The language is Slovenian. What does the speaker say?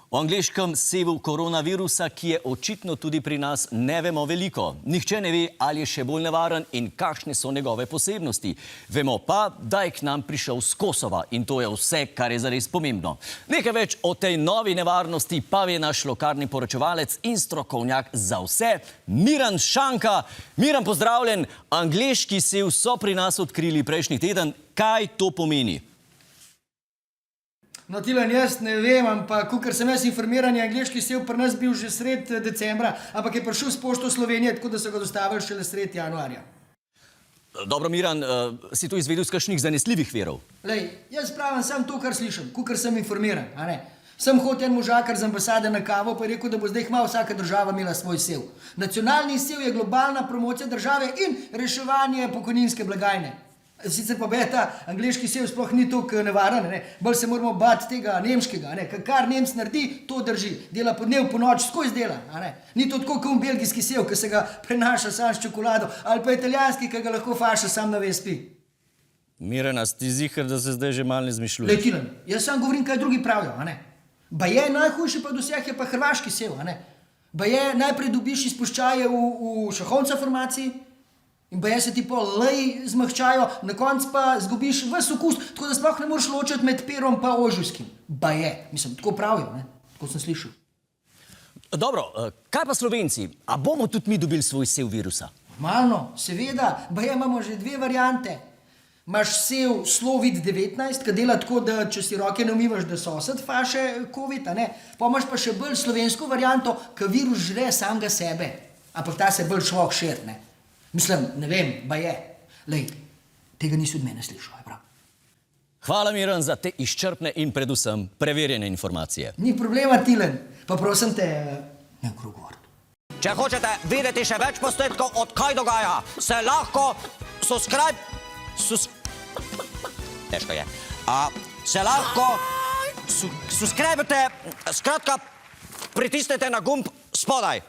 O angleškem sevu koronavirusa, ki je očitno tudi pri nas, ne vemo veliko. Nihče ne ve, ali je še bolj nevaren in kakšne so njegove posebnosti. Vemo pa, da je k nam prišel s Kosova in to je vse, kar je zares pomembno. Nekaj več o tej novi nevarnosti pa ve naš lokalni poročevalec in strokovnjak za vse, Miran Šanka. Miran, pozdravljen. Angleški sev so pri nas odkrili prejšnji teden. Kaj to pomeni? No, Tilen, jaz ne vem, ampak kakor sem jaz informiran, je angleški sev pri nas bil že sred decembra, ampak je prišel s Pošto Slovenije, tako da so ga dostavili šele sred januarja. Dobro, Miran, si to izvedel z kakšnih zanesljivih virov? Lej, jaz pravim samo to, kar slišim, kakor sem informiran, a ne. Sem hotel en možakar z ambasade na kavo, pa je rekel, da bo zdaj kmalu vsaka država imela svoj sev. Nacionalni sev je globalna promocija države in reševanje pokojninske blagajne. Sicer pa beta, angleški sev sploh ni toliko nevaren, ne. Bolj se moramo bati tega nemškega, ne. Kar Nemc naredi, to drži. Dela po dnev, po noč, skozi dela, a ne. Ni to tako kot belgijski sev, ki se ga prenaša sam s čokolado, ali pa italijanski, ki ga lahko faša sam na vespi. Miran, a si ziher, da se zdaj že malo ne zmišljuješ? Lej, Tilen, jaz sam govorim, kaj drugi pravijo, a ne. Baje najhujši pa od vseh je pa hrvaški sev, a ne. Baje najprej dobiš izpuščaje v šahovnica formaciji, in baje se ti pa lej zmehčajo, na koncu pa zgubiš ves okus, tako da sploh ne moreš ločiti med perom pa ožujskim. Baje, mislim, tako pravijo, ne? Tako sem slišal. Dobro, kaj pa Slovenci? A bomo tudi mi dobili svoj sev virusa? Normalno, seveda, baje imamo že dve variante. Imaš sev Slovid-19, ki dela tako, da če si roke ne umivaš, da sosed faše COVID, a ne? Pa imaš pa še bolj slovensko varianto, ki virus žre samega sebe, ampak ta se bolj švok šir, ne? Mislim, ne vem, baje. Lej, tega nisi od mene slišal, je prav. Hvala, Miran, za te izčrpne in predvsem preverjene informacije. Ni problema, Tilen, pa prosim te, ne okrog govoriti. Če hočete videti še več posnetkov od kaj dogaja, se lahko težko je. Se lahko subskrbite, skratka, pritisnete na gumb spodaj.